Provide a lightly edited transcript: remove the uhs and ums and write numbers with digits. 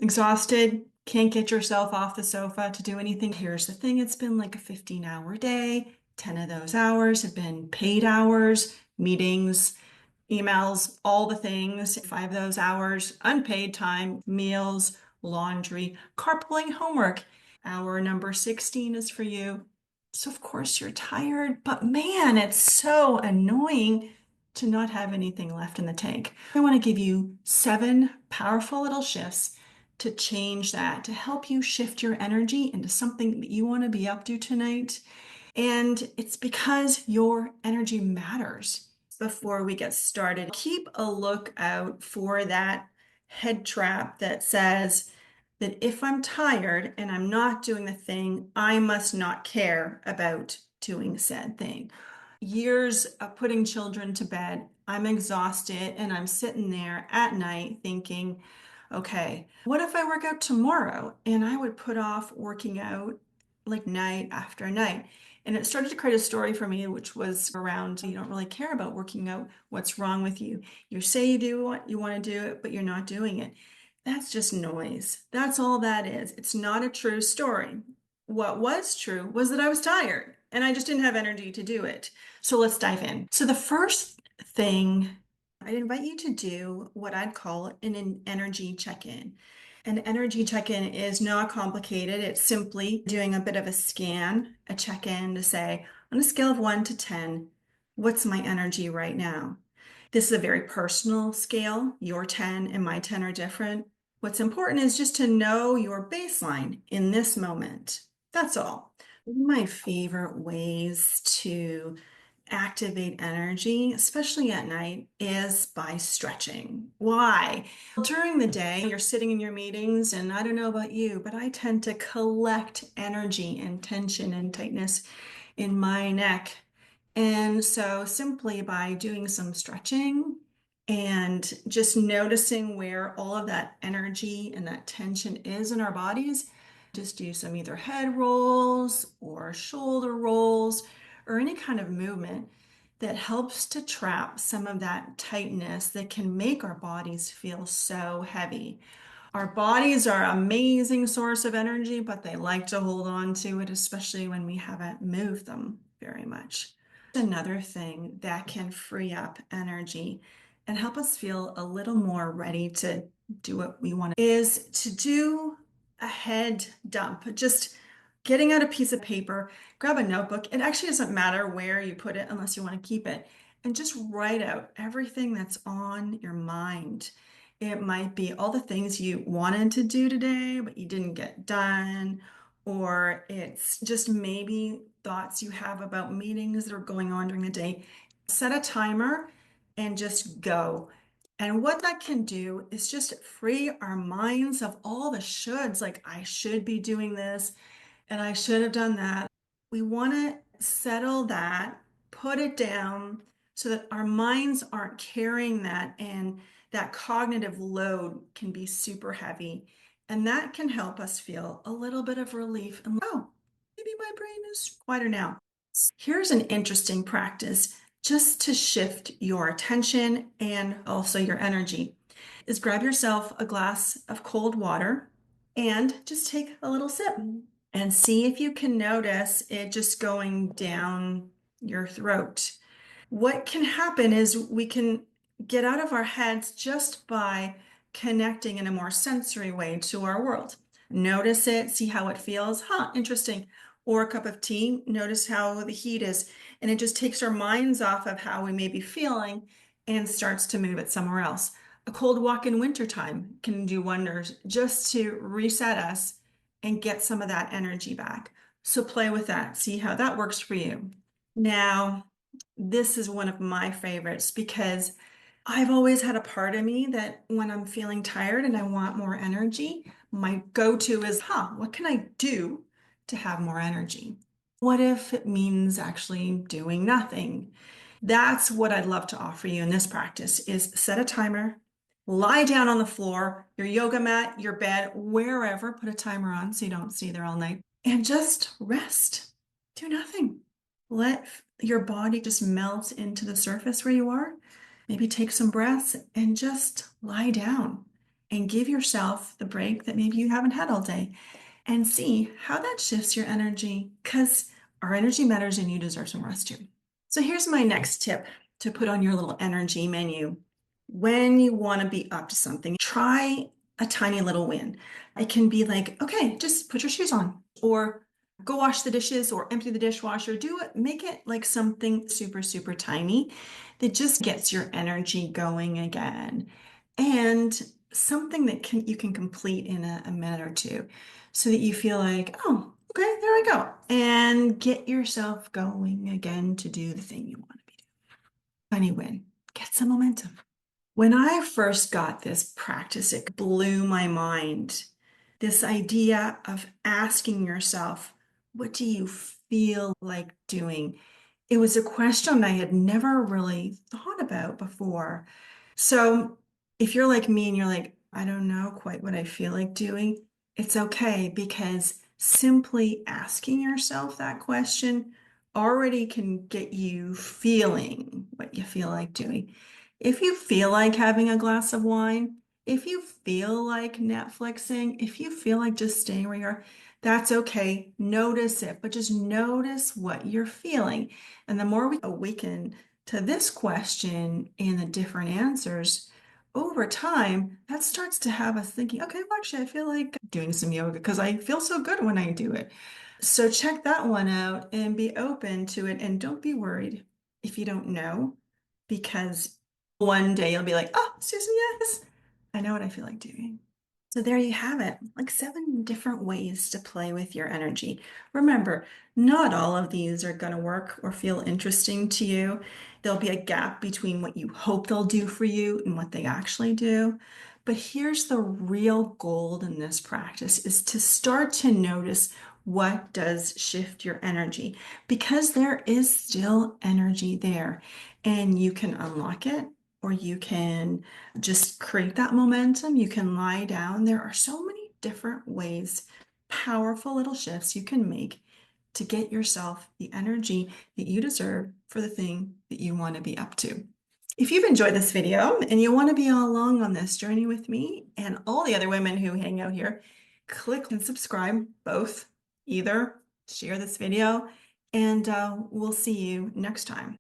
Exhausted, can't get yourself off the sofa to do anything. Here's the thing, it's been like a 15-hour day. 10 of those hours have been paid hours, meetings, emails, all the things. 5 of those hours, unpaid time, meals, laundry, carpooling, homework. Hour number 16 is for you. So, of course, you're tired, but man, it's so annoying to not have anything left in the tank. I want to give you 7 powerful little shifts to change that, to help you shift your energy into something that you want to be up to tonight. And it's because your energy matters. Before we get started, keep a lookout for that head trap that says that if I'm tired and I'm not doing the thing, I must not care about doing said thing. Years of putting children to bed, I'm exhausted and I'm sitting there at night thinking, okay, what if I work out tomorrow? And I would put off working out like night after night. And it started to create a story for me, which was around you don't really care about working out. What's wrong with you? You say you do what you want to do it, but you're not doing it. That's just noise. That's all that is. It's not a true story. What was true was that I was tired and I just didn't have energy to do it. So let's dive in. So the first thing I'd invite you to do what I'd call an energy check-in. An energy check-in is not complicated. It's simply doing a bit of a scan, a check-in to say, on a scale of 1 to 10, what's my energy right now? This is a very personal scale. Your 10 and my 10 are different. What's important is just to know your baseline in this moment. That's all. One of my favorite ways to activate energy, especially at night, is by stretching. Why? During the day, you're sitting in your meetings, and I don't know about you, but I tend to collect energy and tension and tightness in my neck. And so, simply by doing some stretching and just noticing where all of that energy and that tension is in our bodies, just do some either head rolls or shoulder rolls or any kind of movement that helps to trap some of that tightness that can make our bodies feel so heavy. Our bodies are an amazing source of energy, but they like to hold on to it, especially when we haven't moved them very much. Another thing that can free up energy and help us feel a little more ready to do what we want is to do a head dump. Just getting out a piece of paper, grab a notebook. It actually doesn't matter where you put it unless you want to keep it, and just write out everything that's on your mind. It might be all the things you wanted to do today, but you didn't get done, or it's just maybe thoughts you have about meetings that are going on during the day. Set a timer and just go. And what that can do is just free our minds of all the shoulds, like I should be doing this and I should have done that. We want to settle that, put it down so that our minds aren't carrying that, and that cognitive load can be super heavy. And that can help us feel a little bit of relief and, oh, maybe my brain is quieter now. Here's an interesting practice just to shift your attention and also your energy is grab yourself a glass of cold water and just take a little sip and see if you can notice it just going down your throat. What can happen is we can get out of our heads just by connecting in a more sensory way to our world. Notice it, see how it feels. Huh, interesting. Or a cup of tea, notice how the heat is. And it just takes our minds off of how we may be feeling and starts to move it somewhere else. A cold walk in wintertime can do wonders just to reset us and get some of that energy back. So play with that, see how that works for you. Now, this is one of my favorites because I've always had a part of me that when I'm feeling tired and I want more energy, my go-to is, what can I do to have more energy? What if it means actually doing nothing? That's what I'd love to offer you in this practice is set a timer, lie down on the floor, your yoga mat, your bed, wherever, put a timer on so you don't stay there all night, and just rest. Do nothing. Let your body just melt into the surface where you are. Maybe take some breaths and just lie down. and give yourself the break that maybe you haven't had all day and see how that shifts your energy because our energy matters and you deserve some rest too. So here's my next tip to put on your little energy menu. When you want to be up to something, try a tiny little win. It can be like, okay, just put your shoes on or go wash the dishes or empty the dishwasher. Do it, make it like something super, super tiny that just gets your energy going again. And something that you can complete in a minute or two so that you feel like, oh, okay, there I go. And get yourself going again to do the thing you want to be doing. Funny win. Get some momentum. When I first got this practice, it blew my mind. This idea of asking yourself, what do you feel like doing? It was a question I had never really thought about before. So if you're like me and you're like, I don't know quite what I feel like doing, it's okay because simply asking yourself that question already can get you feeling what you feel like doing. If you feel like having a glass of wine, if you feel like Netflixing, if you feel like just staying where you are, that's okay. Notice it, but just notice what you're feeling. And the more we awaken to this question and the different answers over time, that starts to have us thinking, okay, well, actually, I feel like doing some yoga because I feel so good when I do it. So check that one out and be open to it. And don't be worried if you don't know, because one day you'll be like, oh, Susan, yes, I know what I feel like doing. So there you have it, like 7 different ways to play with your energy. Remember, not all of these are going to work or feel interesting to you. There'll be a gap between what you hope they'll do for you and what they actually do. But here's the real gold in this practice is to start to notice what does shift your energy because there is still energy there and you can unlock it or you can just create that momentum. You can lie down. There are so many different ways, powerful little shifts you can make to get yourself the energy that you deserve for the thing that you want to be up to. If you've enjoyed this video and you want to be all along on this journey with me and all the other women who hang out here, click and subscribe, both, either share this video, and we'll see you next time.